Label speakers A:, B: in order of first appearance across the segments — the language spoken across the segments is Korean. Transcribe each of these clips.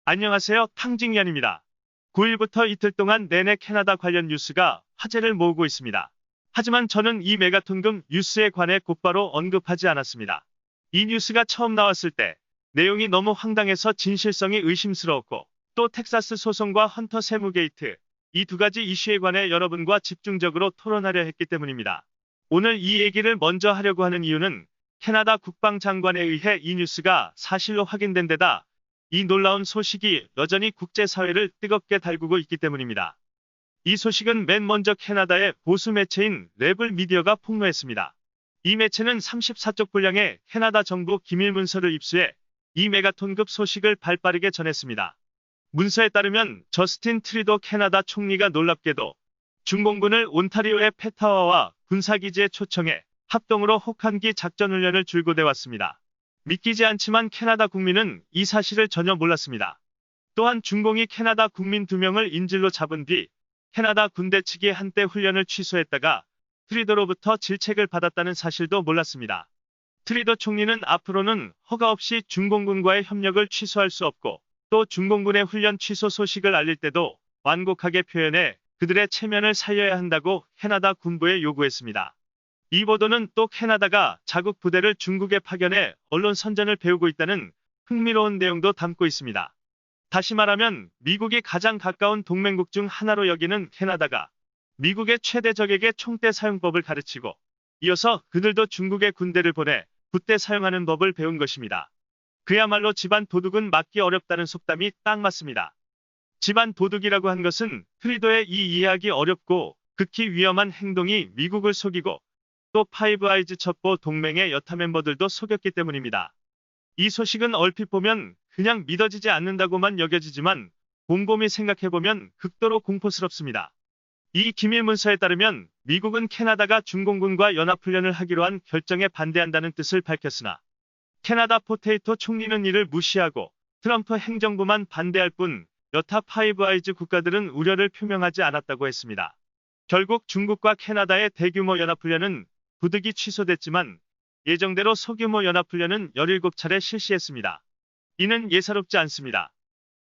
A: 안녕하세요. 탕징연입니다. 9일부터 이틀 동안 내내 캐나다 관련 뉴스가 화제를 모으고 있습니다. 하지만 저는 이 메가톤급 뉴스에 관해 곧바로 언급하지 않았습니다. 이 뉴스가 처음 나왔을 때 내용이 너무 황당해서 진실성이 의심스러웠고 또 텍사스 소송과 헌터 세무 게이트 이 두 가지 이슈에 관해 여러분과 집중적으로 토론하려 했기 때문입니다. 오늘 이 얘기를 먼저 하려고 하는 이유는 캐나다 국방장관에 의해 이 뉴스가 사실로 확인된 데다 이 놀라운 소식이 여전히 국제사회를 뜨겁게 달구고 있기 때문입니다. 이 소식은 맨 먼저 캐나다의 보수 매체인 레블 미디어가 폭로했습니다. 이 매체는 34쪽 분량의 캐나다 정부 기밀 문서를 입수해 이 메가톤급 소식을 발빠르게 전했습니다. 문서에 따르면 저스틴 트리도 캐나다 총리가 놀랍게도 중공군을 온타리오의 페타와와 군사기지에 초청해 합동으로 혹한기 작전훈련을 줄곧 해왔습니다. 믿기지 않지만 캐나다 국민은 이 사실을 전혀 몰랐습니다. 또한 중공이 캐나다 국민 2명을 인질로 잡은 뒤 캐나다 군대 측이 한때 훈련을 취소했다가 트리도로부터 질책을 받았다는 사실도 몰랐습니다. 트리도 총리는 앞으로는 허가 없이 중공군과의 협력을 취소할 수 없고 또 중공군의 훈련 취소 소식을 알릴 때도 완곡하게 표현해 그들의 체면을 살려야 한다고 캐나다 군부에 요구했습니다. 이 보도는 또 캐나다가 자국 부대를 중국에 파견해 언론 선전을 배우고 있다는 흥미로운 내용도 담고 있습니다. 다시 말하면 미국이 가장 가까운 동맹국 중 하나로 여기는 캐나다가 미국의 최대 적에게 총대 사용법을 가르치고 이어서 그들도 중국에 군대를 보내 붓대 사용하는 법을 배운 것입니다. 그야말로 집안 도둑은 막기 어렵다는 속담이 딱 맞습니다. 집안 도둑이라고 한 것은 트리도의 이 이해하기 어렵고 극히 위험한 행동이 미국을 속이고 또 파이브 아이즈 첩보 동맹의 여타 멤버들도 속였기 때문입니다. 이 소식은 얼핏 보면 그냥 믿어지지 않는다고만 여겨지지만 곰곰이 생각해보면 극도로 공포스럽습니다. 이 기밀 문서에 따르면 미국은 캐나다가 중공군과 연합훈련을 하기로 한 결정에 반대한다는 뜻을 밝혔으나 캐나다 포테이토 총리는 이를 무시하고 트럼프 행정부만 반대할 뿐 여타 파이브 아이즈 국가들은 우려를 표명하지 않았다고 했습니다. 결국 중국과 캐나다의 대규모 연합훈련은 부득이 취소됐지만 예정대로 소규모 연합훈련은 17차례 실시했습니다. 이는 예사롭지 않습니다.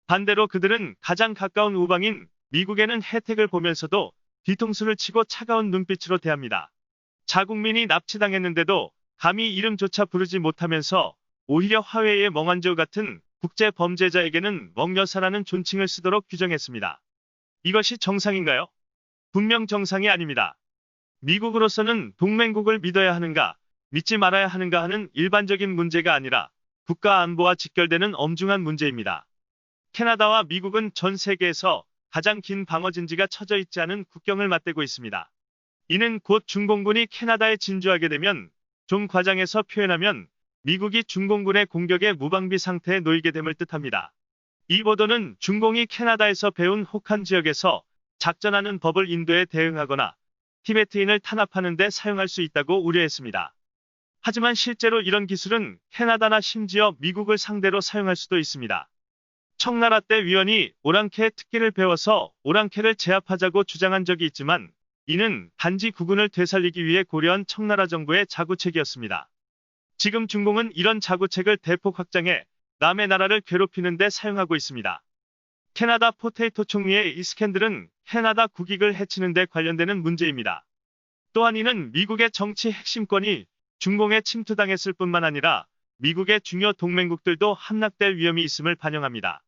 A: 반대로 그들은 가장 가까운 우방인 미국에는 혜택을 보면서도 뒤통수를 치고 차가운 눈빛으로 대합니다. 자국민이 납치당했는데도 감히 이름조차 부르지 못하면서 오히려 화웨이의 멍한조 같은 국제 범죄자에게는 멍여사라는 존칭을 쓰도록 규정했습니다. 이것이 정상인가요? 분명 정상이 아닙니다. 미국으로서는 동맹국을 믿어야 하는가, 믿지 말아야 하는가 하는 일반적인 문제가 아니라 국가 안보와 직결되는 엄중한 문제입니다. 캐나다와 미국은 전 세계에서 가장 긴 방어진지가 쳐져 있지 않은 국경을 맞대고 있습니다. 이는 곧 중공군이 캐나다에 진주하게 되면 좀 과장해서 표현하면 미국이 중공군의 공격에 무방비 상태에 놓이게 됨을 뜻합니다. 이 보도는 중공이 캐나다에서 배운 혹한 지역에서 작전하는 법을 인도에 대응하거나 티베트인을 탄압하는 데 사용할 수 있다고 우려했습니다. 하지만 실제로 이런 기술은 캐나다나 심지어 미국을 상대로 사용할 수도 있습니다. 청나라 때 위원이 오랑캐의 특기를 배워서 오랑캐를 제압하자고 주장한 적이 있지만 이는 단지 국군을 되살리기 위해 고려한 청나라 정부의 자구책이었습니다. 지금 중공은 이런 자구책을 대폭 확장해 남의 나라를 괴롭히는 데 사용하고 있습니다. 캐나다 포테이토 총리의 이 스캔들은 캐나다 국익을 해치는 데 관련되는 문제입니다. 또한 이는 미국의 정치 핵심권이 중공에 침투당했을 뿐만 아니라 미국의 중요 동맹국들도 함락될 위험이 있음을 반영합니다.